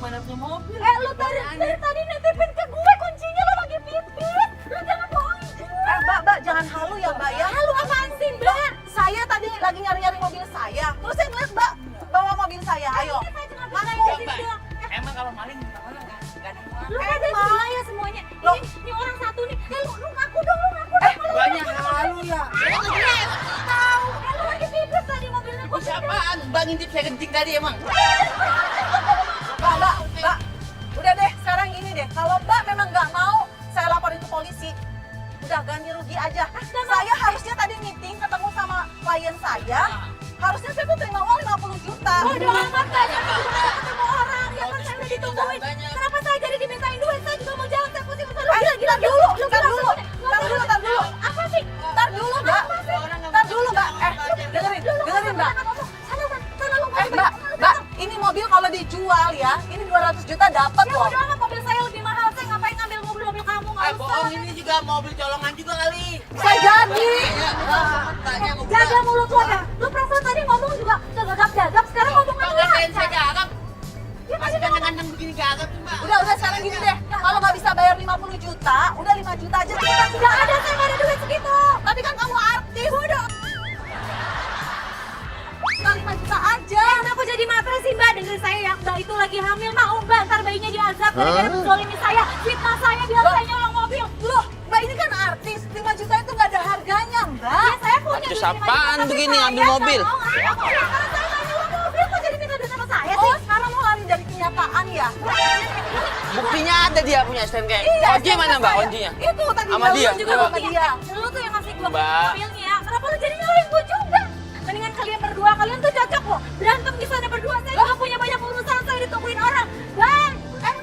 mana punya mobil. Lu dari tadi nitipin ke gue kuncinya, lo lagi pipis. Lu jangan bohongin gue. Mbak, jangan halu ya Mbak ya. Halu apaan sih, Mbak? Saya tadi lagi nyari-nyari mobil saya. Terus saya ngeliat Mbak bawa mobil saya. Ayo. Mana Mbak, yang Mbak. Emang kalau maling mana nggak ada yang maling. Lu kan ada ya semuanya. Loh. Ini orang satu nih. Lu ngaku dong, lu ngaku dong. Kalau Banyak lu halu ya. tahu. Lu lagi pipis tadi mobilnya. Kok siapaan? Mbak ngintip saya kencing tadi emang. Mbak. Udah deh, sekarang gini deh. Kalau Mbak memang nggak mau saya laporin ke polisi, udah ganti rugi aja. Saya harusnya tadi meeting ketemu sama klien saya. Harusnya saya tuh terima uang 50 juta. Bodoh amat banyak ketemu orang. Ya kan saya udah ditungguin. Kenapa saya jadi dimintain duit? Saya juga mau jalan, saya pusing. Gila dulu. Tar dulu. Apa sih? Tar dulu, Mbak. Tar dulu, Mbak. Dengerin, Mbak. Mbak, ini mobil kalau dijual ya, ini 200 juta dapat Ya loh. udah amat, mobil saya lebih mahal. Saya ngapain ngambil mobil kamu? Nggak usah. Bohong, ini juga mobil colongan juga kali. Saya jadi. Tanya mau Jaga mulut lo ya. Lu perasaan tadi ngomong juga gagap-gagap. Sekarang ngomong Mbak apa? ngatain saya gagap. Masih ganteng-ganteng begini gagap sih, Mbak. Udah sekarang gini deh. Kalau nggak bisa bayar 50 juta, udah 5 juta aja kita. Nggak ada, saya nggak ada duit segitu. Tapi kan kamu artis. Udah. Kita 5 juta aja. Kenapa jadi matre sih, Mbak? Dengerin saya ya, Mbak itu lagi hamil. Mau Mbak, ntar bayinya diazab gara-gara menzolimi saya. Fitnah saya biar saya nyolong mobil. Loh, Mbak ini kan artis. 5 juta itu nggak ada harganya, Mbak. Ya saya punya Terus duit 5 juta, apaan tapi begini, saya ambil nggak mobil? mau ngambil mobil. Karena saya nggak nyolong mobil, kok jadi minta duit sama saya sih? Oh, sekarang mau lari dari kenyataan ya? Buktinya ada dia punya STNK. Kunci mana, Mbak? Kuncinya? Itu tadi Sama dia? juga Coba. sama dia. Lu tuh yang ngasih gue Mbak. mobilnya. Kenapa lu jadi nyalain gue juga? Mendingan kalian berdua, kalian tuh cocok loh. Berantem di sana berdua, saya juga punya banyak urusan, saya ditungguin orang. Bang!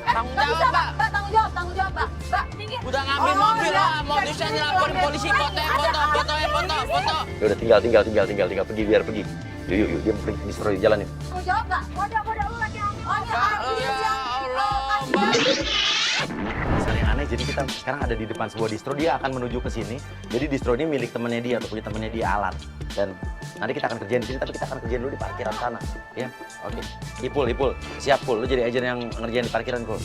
Tanggung jawab, Mbak. Mbak, tanggung jawab, Mbak. Mbak, Minggir. Udah ngambil mobil lah, modusnya dilaporin polisi, foto. Ya udah tinggal pergi biar pergi. Yuk dia distro di jalan nih. Tanggung jawab gak? Wadah lu lagi hamil. oh ini artis Ya yang Allah, Mbak. Masalah yang aneh, jadi kita sekarang ada di depan sebuah distro, dia akan menuju ke sini. Jadi distro ini milik temennya dia atau punya temennya dia alat. Dan nanti kita akan kerjain di sini, tapi kita akan kerjain dulu di parkiran sana. Ya, oke. Ipul, siap Pul, lu jadi agen yang ngerjain di parkiran Pul.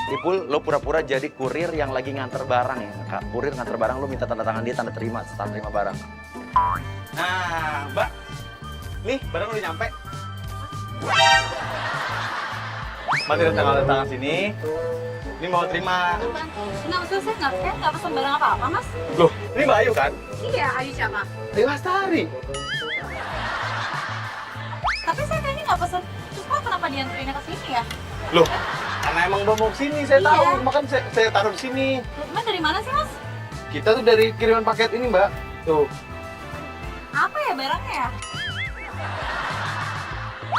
Ipul, lo pura-pura jadi kurir yang lagi nganter barang ya. Kurir nganter barang, lo minta tanda tangan dia, tanda terima setelah terima barang. Nah, Mbak. Nih, barang udah nyampe. Mbak tidak tanda tangan sini. Ini mau terima. Nggak usah, saya nggak pesen barang apa-apa, Mas. Loh, ini Mbak Ayu kan? Iya, Ayu siapa? Ayu Lastari. Tapi saya kayaknya nggak pesen. Terus kok kenapa dianterinnya ke sini ya? Loh, karena emang Mbak mau kesini, saya tahu. Iya. Makanya saya taruh di sini. Mbak dari mana sih, Mas? Kita tuh dari kiriman paket ini, Mbak. Tuh. Apa ya barangnya ya?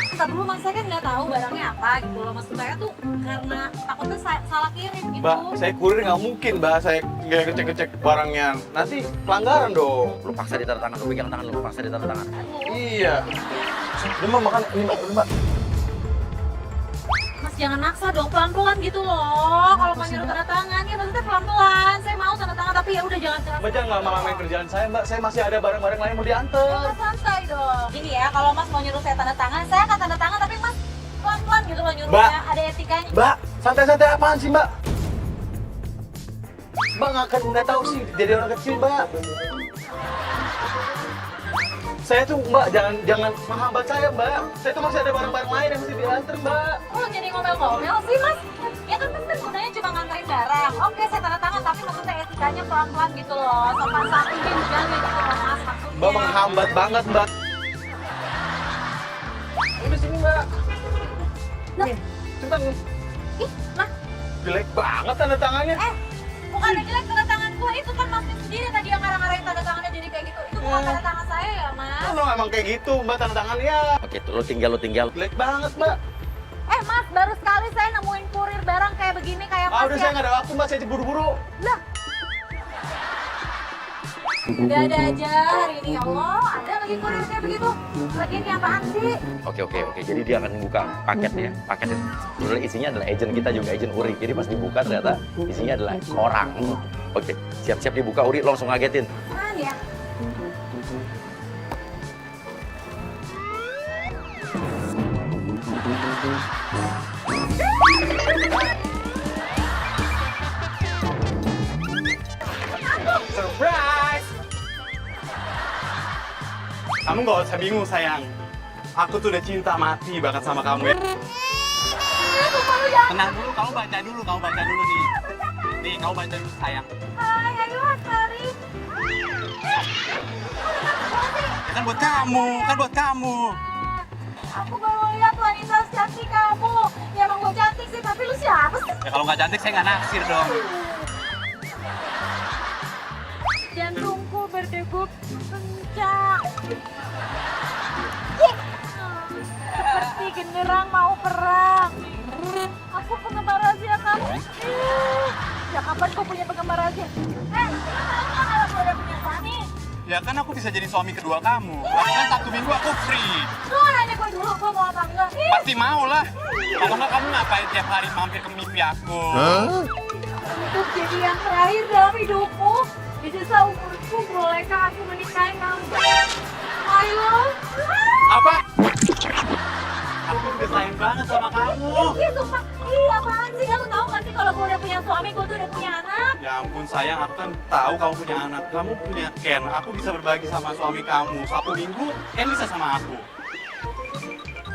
Entar dulu, Mas, saya kan nggak tahu barangnya apa gitu loh. Maksud saya tuh karena takutnya salah kirim gitu. Mbak, saya kurir nggak mungkin, Mbak. Saya nggak ngecek-ngecek barangnya. Nanti pelanggaran dong. Lu paksa di tanda tangan, lu pegang tangan lu, paksa di tanda tangan. Iya. Ini Mbak makan, ini Mbak. Mas jangan maksa dong, pelan-pelan gitu loh. Kalau mau nyuruh tanda tangan, ya maksudnya pelan-pelan. Saya mau tanda tangan, tapi ya udah jangan Mbak jangan lama-lamain kerjaan saya, Mbak. Saya masih ada barang-barang lain mau diantar. Mas santai dong. Gini ya, kalau Mas mau nyuruh saya tanda tangan, saya akan tanda tangan, tapi Mas pelan-pelan gitu loh nyuruhnya. Ada etikanya. Mbak, santai-santai apaan sih, Mbak? Mbak nggak tahu sih jadi orang kecil, Mbak. Saya tuh, Mbak, jangan menghambat saya, Mbak. Saya tuh masih ada barang-barang lain yang mesti diantar, Mbak. Kok jadi ngomel-ngomel sih, Mas? Ya kan Mas kan gunanya cuma nganterin barang. Oke, saya tanda tangan, tapi maksudnya etikanya pelan-pelan gitu loh. Sopan santun dijaga gitu loh, Mas, maksudnya. Mbak menghambat banget, Mbak. Ini di sini, Mbak. Nah. Cepetan nih. Ih, Mas, Jelek banget tanda tangannya. bukan jelek tanda tangan gue. Itu kan Mas sendiri tadi yang ngarang-ngarain tanda tangannya jadi kayak gitu. Itu bukan tanda tangan saya ya, Mas. Kalau emang kayak gitu, Mbak, tanda tangannya. Oke, lu tinggal. Jelek banget, Mbak. Mas, baru sekali saya nemuin kurir barang kayak begini, kayak Mas Udah saya nggak ada waktu, Mbak. Saya buru-buru. Lah. Udah ada aja hari ini, ya Allah. Ada lagi kurir kayak begitu. Lagi ini apaan sih? Oke. Jadi dia akan membuka paket ya. Paket itu sebenarnya isinya adalah agent kita juga, agent Uri. Jadi pas dibuka ternyata isinya adalah orang. Oke, siap-siap dibuka Uri, lo langsung ngagetin. Mana ya? Kamu nggak usah bingung sayang. Aku tuh udah cinta mati banget sama kamu ya. Tenang dulu, kamu baca dulu nih. Nih, kamu baca dulu sayang. Hai, ayo Astari. Kan buat kamu. Aku baru lihat wanita secantik kamu. Ya emang gue cantik sih, tapi lu siapa sih? Ya kalau nggak cantik saya nggak naksir dong. Jantungku berdegup kencang. Seperti genderang mau perang. Aku penggemar rahasia kamu. Ya kapan kau punya penggemar rahasia? Lu tahu nggak kalau gue udah punya suami? Ya kan aku bisa jadi suami kedua kamu. Kan Sabtu Minggu aku free. Lu nanya gue dulu, gue mau apa enggak? Pasti mau lah. Kalau nggak kamu ngapain tiap hari mampir ke mimpi aku? Untuk jadi yang terakhir dalam hidupku. Di sisa umurku, bolehkah aku menikahi kamu? I love Apa? Aku udah sayang banget sama kamu. Iya, sumpah. Iya, apaan sih? Kamu tahu nggak sih kalau gue udah punya suami, gue tuh udah punya anak? Ya ampun sayang, aku kan tahu kamu punya anak. Kamu punya Ken, aku bisa berbagi sama suami kamu. Sabtu Minggu, Ken bisa sama aku.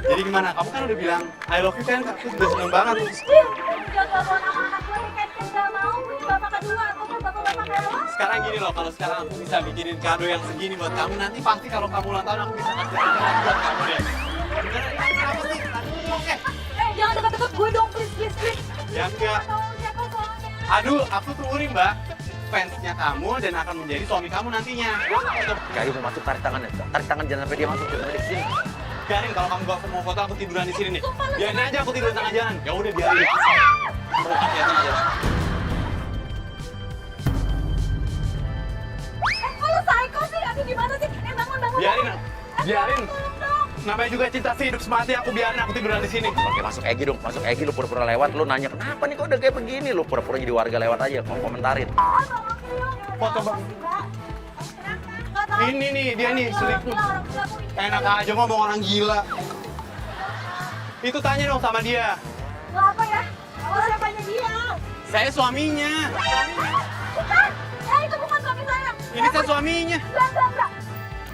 Jadi gimana? Kamu kan udah bilang I love you kan? Aku sudah seneng banget. Jangan gak mau nama anak gue, kan gak mau punya bapak kedua. Aku kan bapak-bapak kedua. Sekarang gini loh, kalau sekarang aku bisa bikinin kado yang segini buat kamu, nanti pasti kalau kamu ulang tahun aku bisa kasih hadiah buat kamu deh. Kenapa sih? Oke. Jangan deket-deket gue dong, please. Ya enggak. Tahu siapa suaminya? Aduh, aku tuh Uri mbak. Fansnya kamu dan akan menjadi suami kamu nantinya. Kayu mau masuk, tarik tangan jangan sampai dia masuk, jangan sampai di sini. Biarin kalau kamu gak mau foto aku tiduran di sini nih. Biarin aja aku tidur di tengah jalan. Ya udah biarin. Lihatin aja. Kok lu psycho sih? Aduh gimana sih? Bangun. Biarin. Tolong dong. Namanya juga cinta sih hidup semati, aku biarin aku tiduran di sini. Oke, masuk Egi dong, masuk Egi, lu pura-pura lewat, lu nanya kenapa nih kok udah kayak begini, lu pura-pura jadi warga lewat aja, komentarin. Foto bang. Ini nih dia nih selingkuh. Enak aja ngomong orang gila. Itu tanya dong sama dia. Lo apa ya? Lo siapanya dia? Saya suaminya. Bukan! Itu bukan suami saya. Ini saya suaminya. Enggak.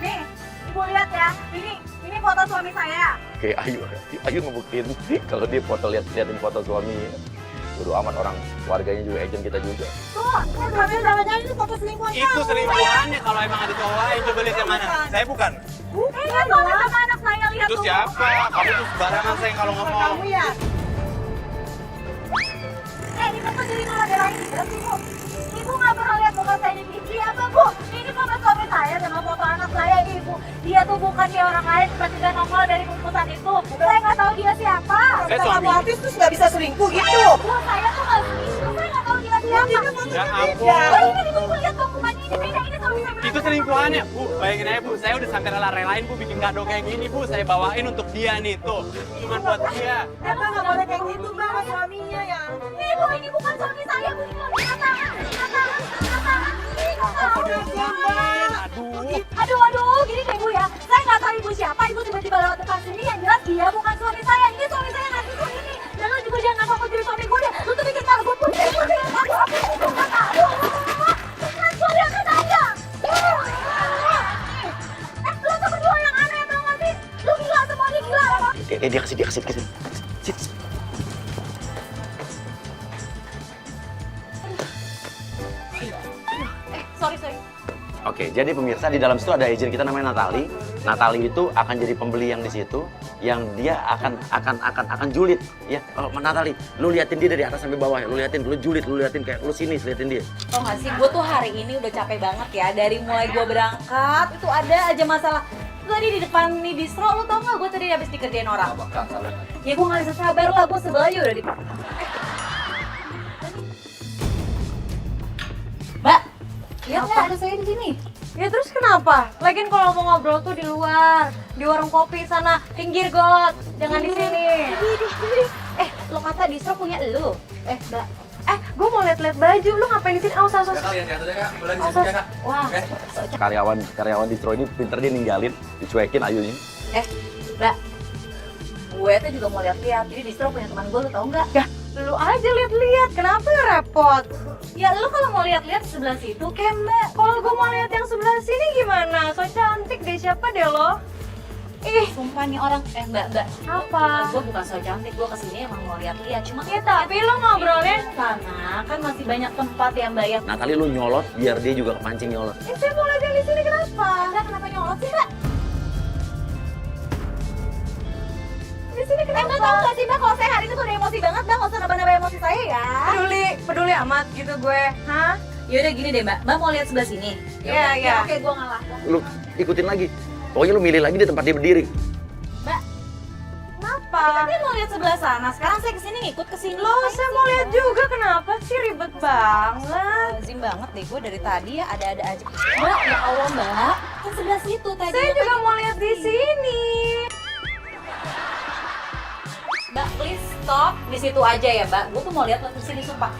Nih, ibu lihat ya. Ini foto suami saya. Oke, Ayu ngebuktiin kalau dia liatin foto suami. Bodo amat, orang warganya juga, agent kita juga. Tuh, jangan-jangan ini foto selingkuhan Itu selingkuhannya kalau emang ada cowok lain. Coba lihat yang mana. Saya bukan. Bukan dong, sama anak saya lihat Itu tuh. siapa? Kamu tuh sembarangan sayang kalau ngomong. Kamu ya? Ini foto jadi malah belain ibu. Ibu nggak pernah lihat foto saya di TV apa, Bu? Ini foto suami saya dengan foto anak saya, Ibu. Dia tuh bukan kayak orang lain seperti dia nongol dari bungkusan itu. Saya nggak tahu dia siapa. Saya Kamu suami. artis terus nggak bisa selingkuh gitu. Bu, saya tuh nggak selingkuh. Saya nggak tahu dia siapa. Ya Ini kan ibu lihat dokumennya ini beda. Ini suami saya. Itu selingkuhannya, Bu. Bayangin aja, Bu. Saya udah sampai rela-relain, Bu, bikin kado kayak gini, Bu. Saya bawain untuk dia nih, tuh. Cuman buat dia. Emang nggak boleh kayak gitu mbak sama suaminya ya. Ibu, ini bukan suami saya. Bu, ini katakan. Aduh, gini deh Bu ya. Saya nggak tahu ibu siapa. Ibu tiba-tiba lewat depan sini. Yang jelas dia bukan suami saya. Ini suami saya ngasih tuh ini. Dan lu juga jangan ngaku jadi suami gue deh. Lu tuh bikin kalau gue putih. Aku itu nggak tahu. Kan gue lihat ke saya. Lu tuh berdua yang aneh tau nggak sih? Lu gila, semuanya gila. Dia kasih. Sit. Sorry. Oke, jadi pemirsa di dalam situ ada agent kita namanya Natali. Natali itu akan jadi pembeli yang di situ, yang dia akan julid, ya. Kalau Natali, lu liatin dia dari atas sampai bawah, lu liatin kayak lu sini, liatin dia. Tau gak sih, gue tuh hari ini udah capek banget ya. Dari mulai gue berangkat, itu ada aja masalah. Tadi di depan nih distro, lu tau gak gue tadi habis dikerjain orang? Ya gue gak bisa sabar lah, gue sebel aja udah di... Mbak, lihat nggak ada saya di sini? Ya terus kenapa? Lagian kalau mau ngobrol tuh di luar, di warung kopi sana, pinggir got, jangan di sini. Lo kata distro punya lu? Mbak. Gue mau liat-liat baju, lu ngapain di sini? Awas. Wah. Karyawan distro ini pinter, dia ninggalin, dicuekin Ayunya. Mbak, gue tuh juga mau lihat-lihat. Jadi distro punya teman gue, lu tau nggak? Ya, lu aja liat-liat, kenapa lu repot? Ya lu kalau mau lihat-lihat sebelah situ, Oke mbak, kalau gue mau lihat yang sebelah sini gimana? So cantik deh, siapa deh lo? Ih, Sumpah nih orang, mbak. apa? Gue bukan so cantik, gue kesini emang mau lihat-lihat. Cuma Ya tapi lo ngobrolnya. sana kan masih banyak tempat ya mbak ya. Nah kali lu nyolot biar dia juga kepancing nyolot. Saya mau lihat yang di sini kenapa? Mbak kenapa nyolot sih mbak? Di sini kenapa? Mbak tau gak sih mbak kalau saya hari ini tuh udah emosi banget mbak, gak usah nambah-nambah emosi saya ya. Peduli amat gitu gue. Hah? Yaudah gini deh mbak mau lihat sebelah sini. Iya, iya. Oke gue ngalah. Lu ikutin lagi. Pokoknya lu milih lagi di tempat dia berdiri. Mbak, Kenapa? tadi mau lihat sebelah sana, sekarang saya kesini ngikut kesini. Lo saya mau lihat juga kenapa sih ribet banget. Lazim banget deh, gue dari tadi ya ada-ada aja. Mbak, ya Allah mbak, kan sebelah situ tadi. Saya juga mau lihat di sini. Mbak, please stop di situ aja ya mbak. Gue tuh mau lihat di sini sumpah.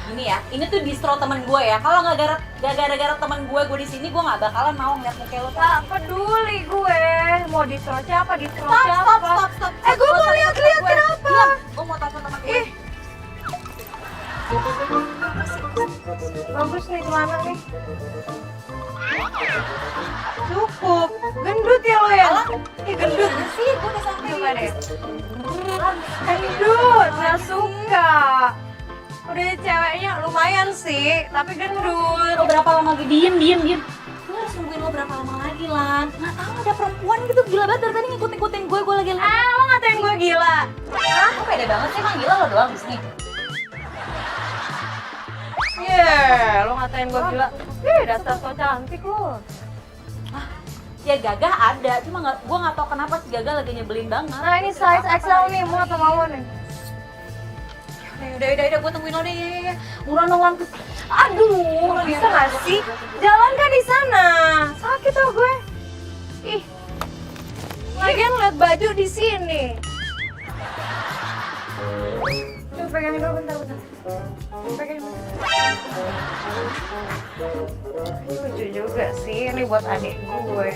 Ini ya, ini tuh distro teman gue ya. Kalau nggak gara-gara teman gue di sini, gue nggak bakalan mau ngeliat muka lo. Tak peduli gue. Mau distro siapa? Distro siapa? Stop. Gue mau lihat-lihat kenapa? Gue mau telepon teman gue. Bagus nih celana nih. Cukup. Gendut ya lo ya? Ih gendut Sih, gue udah sampai. Coba deh. Gendut, gak suka. Udah ceweknya lumayan sih, tapi gendut. Lo berapa lama lagi? Diem. Gue harus nungguin lo berapa lama lagi, Lan? Nggak tahu ada perempuan gitu gila banget dari tadi ngikutin gue lagi liat. Lo ngatain gue gila? Hah? Kok pede banget sih, emang gila lo doang di sini? Lo ngatain gue gila. Dasar so cantik lo. Ya Gagah ada, cuma gue nggak tahu kenapa si Gagah lagi nyebelin banget. Nah ini size XL nih, mau atau mau nih? Udah, gue tungguin lo deh, ya. Buruan dong, Lan. Aduh, bisa gak sih? Jalan kan di sana. Sakit tau gue. Ih. Lagian liat baju di sini. Coba pegangin dulu bentar. Pegangin. Lucu juga sih, ini buat adik gue.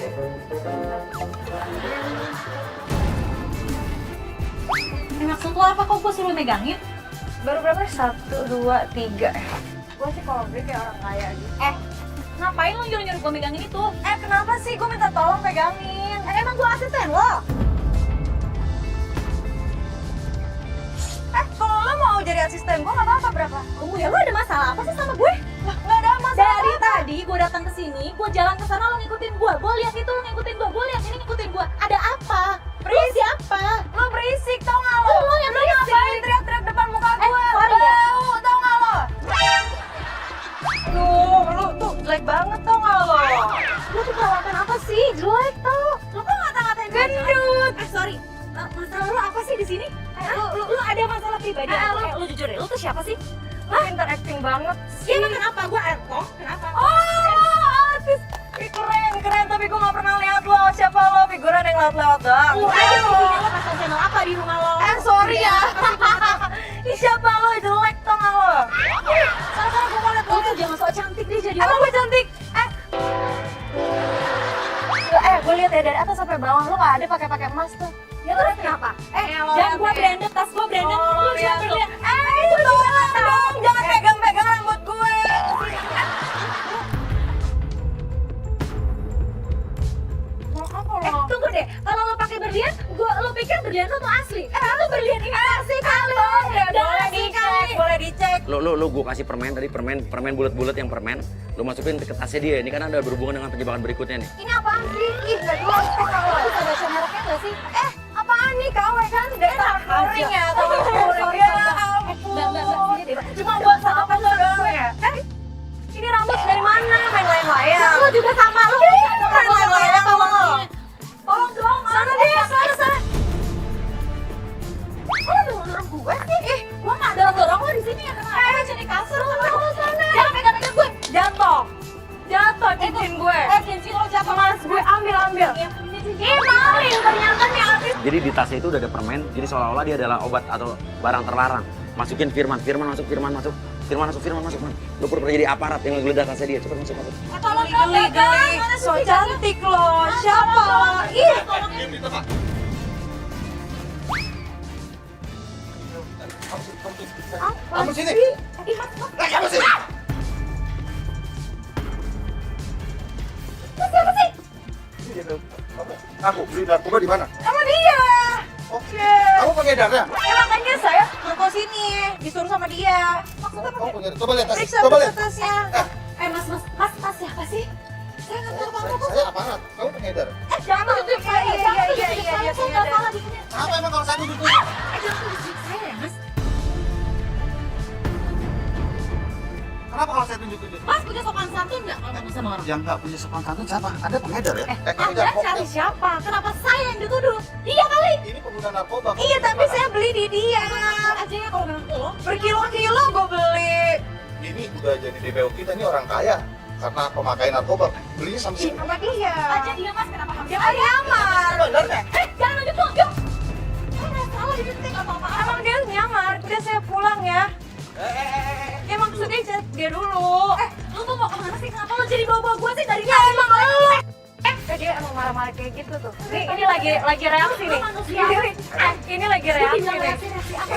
Ini maksud lo apa kok gue suruh megangin? Baru berapa? 1, 2, 3. Gue sih kalau beli kayak orang kaya gitu. Ngapain lo nyuruh-nyuruh gue megangin itu? Kenapa sih? Gue minta tolong pegangin. Emang gue asisten lo? Kalau lo mau jadi asisten gue gak apa-apa berapa? Tunggu ya, lo ada masalah apa sih sama gue? Gak ada masalah. Dari tadi gue datang ke sini, gue jalan ke sana lo ngikutin gue. Gue lihat itu lo ngikutin gue, gue lihat ini ngikutin gue. Ada apa? Lo siapa? Lo berisik tau gak lo? Lo yang berisik. Ngapain teriak-teriak depan muka gue? sorry ya. Bau tau gak lo? Lo tuh jelek banget tau gak lo? Lo tuh kelewatan apa sih? Jelek tau. Lo kok ngata-ngatain gue? Gendut. Sorry. Masalah lo apa sih di sini? Lo ada masalah pribadi? Lo jujur ya, lo tuh siapa sih? Lo pinter acting banget sih. Ya emang kenapa? Gue Erto, kenapa? Oh, artis. Ih, keren, tapi gue gak pernah lihat lo. Siapa lo? Figuran yang lewat-lewat doang. Lo aja TV-nya lo pasang channel apa di rumah lo? Sorry ya. Ih, siapa lo? Jelek tau gak lo? Sana gue mau lihat Lo tuh jangan sok cantik deh jadi Emang gue cantik? Gue lihat ya dari atas sampai bawah lo gak ada pakai emas tuh. Ya terus kenapa? lo Dan lihat gue deh. branded, tas gue branded. Oh, Lo lihat siapa tuh. lihat? Itu dong, jangan pegang-pegang rambut gue. Tunggu deh, kalau lo pakai berlian, lo pikir berlian lo tuh asli? Lo berlian ini asli kali. Boleh dicek. Lo gue kasih permen tadi, permen bulat-bulat yang permen. Lo masukin ke tasnya dia. Ini kan ada berhubungan dengan penjebakan berikutnya nih. Ini apaan sih? Ih, gak jelas kok kalau. Lo bisa baca mereknya nggak sih? Apaan nih KW kan? Dasar boring ya, tau boring ya. Mbak, sini deh, Mbak. Cuma buat apa lo doang ya? Ini rambut dari mana? Main layang-layang. Lo juga sama, lo Main layang-layang sama lo. Tolong dong, Sana deh, sana. Lo dorong gue sih? Gue nggak dorong lo di sini ya, kenapa? Jadi kasar lo sana. Jangan pegang-pegang gue. Jatuh cincin gue. Cincin lo jatuh. Mas gue ambil. Ih, maling ternyata nih artis. Jadi di tasnya itu udah ada permen. Jadi seolah-olah dia adalah obat atau barang terlarang. Masukin Firman masuk. Man. Lo pura-pura jadi aparat yang ngegeledah tasnya dia. Cepet masuk. Geli. So cantik lo. Siapa lo? Ih. Kamu sini. Kamu sini. Siapa sih? itu? Aku beli narkoba di mana? Sama dia. Oh, Ya. kamu pengedarnya? Ya makanya saya ke sini disuruh sama dia. Maksudnya Kamu pengedar? Coba lihat tas. periksa Coba lihat. tasnya. Mas siapa sih? Saya nggak tahu apa-apa. Saya aparat. Kamu pengedar. Jangan tutup saya. Iya, Jangan iya, tutup iya, saya. iya, Saya iya, nggak iya. salah di sini. Apa emang kalau saya duduk? Jangan tutup saya ya, Mas. Kenapa kalau saya tunjuk-tunjuk? Mas punya sopan santun nggak kalau ngomong sama orang? Yang nggak punya sopan santun siapa? Anda pengedar ya? Anda cari siapa? Kenapa saya yang dituduh? Dia kali. Ini pengguna narkoba. Iya tapi saya beli di dia. Aja ya kalau memang lo. Berkilo-kilo gue beli. Ini udah jadi DPO kita, ini orang kaya. Karena pemakai narkoba. Belinya sama sini. Sama dia. Aja dia Mas kenapa hamil? Dia nyamar. Jangan lanjut dong, yuk. Saya nggak salah di sini nggak apa-apa. Emang dia nyamar. Udah saya pulang ya. Ya maksudnya dia dulu. Lu tuh mau kemana sih? Kenapa lo jadi bawa-bawa gue sih dari Ya tadi? emang lo. Dia emang marah-marah kayak gitu tuh. Ini lagi reaksi nih. Ini lagi reaksi nih.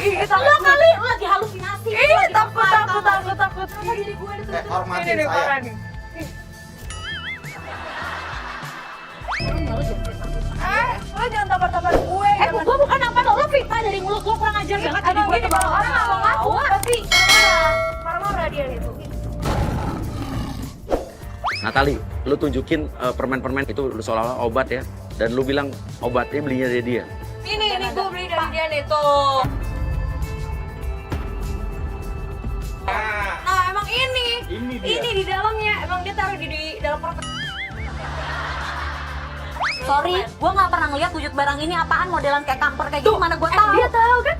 Iya, Lo kali lo lagi halusinasi. Iya, takut. Kenapa diri gue ditutup? Hormatin Ini nih saya. parah nih. Lo jangan tampar-tampar gue. Gue bukan apa lo fitnah dari mulut lo kurang ajar banget. Emang gue gini kalau orang nggak mau ngaku pasti marah-marah dia itu. Natali, lu tunjukin permen-permen itu seolah-olah obat ya. Dan lu bilang obatnya belinya dari dia. Ini gue beli dari dia nih tuh. Nah emang ini di dalamnya emang dia taruh di dalam permen. Sorry, gue nggak pernah ngeliat wujud barang ini apaan modelan kayak kamper kayak gini, mana gue tahu. Dia tahu kan?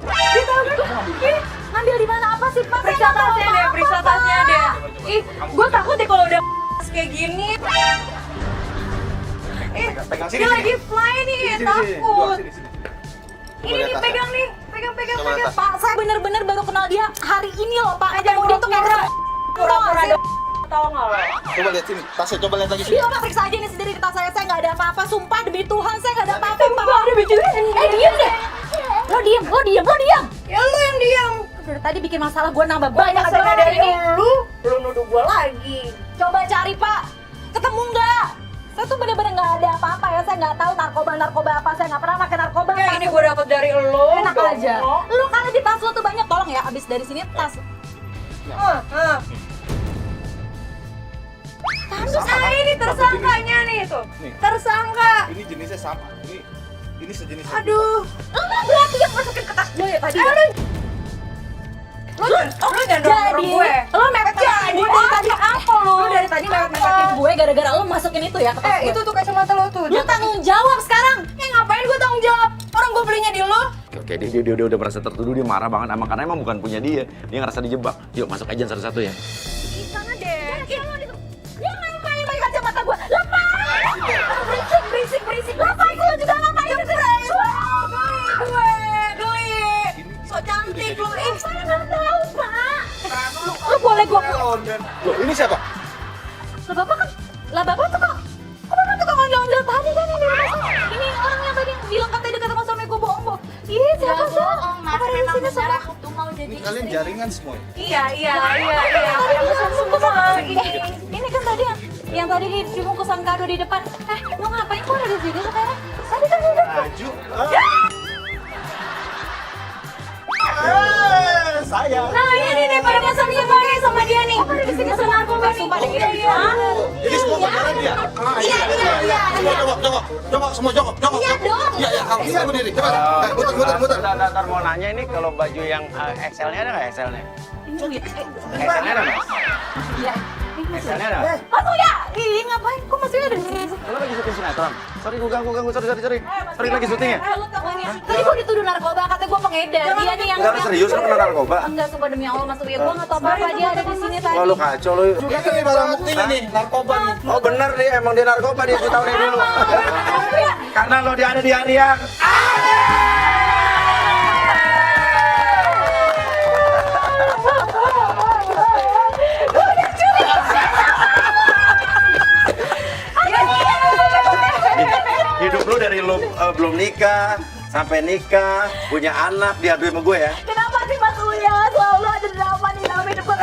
Ih, Ngambil di mana apa sih, Pak? periksa tasnya deh, periksa tasnya deh. Ih, gue takut deh kalau udah kayak gini. Pegang sini, Dia sini. lagi fly nih, Sini, takut. sini, sini. Ini nih pegang nih, pegang. Coba lihat tas. Pak, saya bener-bener baru kenal dia hari ini loh, Pak. Aja Ketemu dia tuh kayak pura-pura dong. Tahu nggak lo? Coba lihat sini. Tasnya coba lihat lagi sini. Iya, Pak, periksa aja ini sendiri ke tas saya nggak ada apa-apa. Sumpah demi Tuhan saya nggak ada apa-apa, Pak. Diam deh. Lo diam. Ya lu yang diam. Dari tadi bikin masalah gue nambah banyak aja Masalah dari ini. lu nuduh gue lagi. Coba cari, Pak. Ketemu nggak? Saya tuh bener-bener nggak ada apa-apa ya. Saya nggak tahu narkoba apa. Saya nggak pernah pakai narkoba. Ya Pak. ini gue dapet dari lu. Enak dong, aja. lo. Lu kan di tas lo tuh banyak, tolong ya. Abis dari sini tas. Terus ini tersangkanya nih tuh. Nih. Tersangka. Ini jenisnya sama. Ini sejenis. Aduh. Lo berarti yang masukin ke tas gue ya tadi. Lu jangan dorong gue. Lo mepet gue dari tadi apa lo? Lu dari tadi mepet-mepetin gue gara-gara lo masukin itu ya ke tas gue. Itu tuh kacamata lo tuh. Lo tanggung jawab sekarang. Ngapain gue tanggung jawab? Orang gue belinya di lo. Oke, dia udah merasa tertuduh, dia marah banget emang karena emang bukan punya dia. Dia ngerasa dijebak. Yuk masuk aja satu-satu ya. Di sana deh. Dia ngapain pakai kacamata gue? Lepas! Berisik! Lepas lo juga ngapain? Geli. So cantik lu. Saya nggak tahu, Pak. Lo boleh gue... Loh, ini siapa? Lah bapak tuh kok bapak tuh kok ngambil tadi kan ini rumah saya. Ini orang yang tadi bilang katanya dekat sama suami gue bohong. Iya siapa sih? Apa dari sini semua? Ini kalian jaringan semua. Iya. Ini kan tadi yang tadi dibungkusan kado di depan. Lo ngapain kok ada di sini sekarang? Tadi kan udah. Maju. Saya. Nah ini nih pada masang sembari sama dia nih. Apa di sini sama aku nih? Sumpah deh. Iya. Jadi semua pacaran dia? Iya. Coba semua jongkok. Iya dong. Iya, kamu bisa berdiri. Coba. Muter. Ntar mau nanya ini kalau baju yang XL-nya ada nggak XL-nya? XL-nya ada nggak? Iya. XL-nya ada? Masuk ya? Ih ngapain? Kok masih ada di sini? Lo lagi syuting sinetron? Sorry, gue ganggu. Sorry. Sorry, lagi syuting ya? Tadi gue dituduh narkoba, katanya gue pengedar. Dia nih yang... Enggak, serius lo kena narkoba? Enggak, sumpah demi Allah masuk ya. Gue nggak tahu apa-apa, dia ada di sini tadi. Wah, lo kacau lo. Ini barang buktinya nih, narkoba nih. Oh bener nih, emang dia narkoba dia tahu dari dulu. Karena lo dia ada di hadiah. Hidup lo dari lo belum nikah sampai nikah, punya anak, diadu sama gue ya. Kenapa sih Mas Uya selalu ada drama di dalam hidup gue?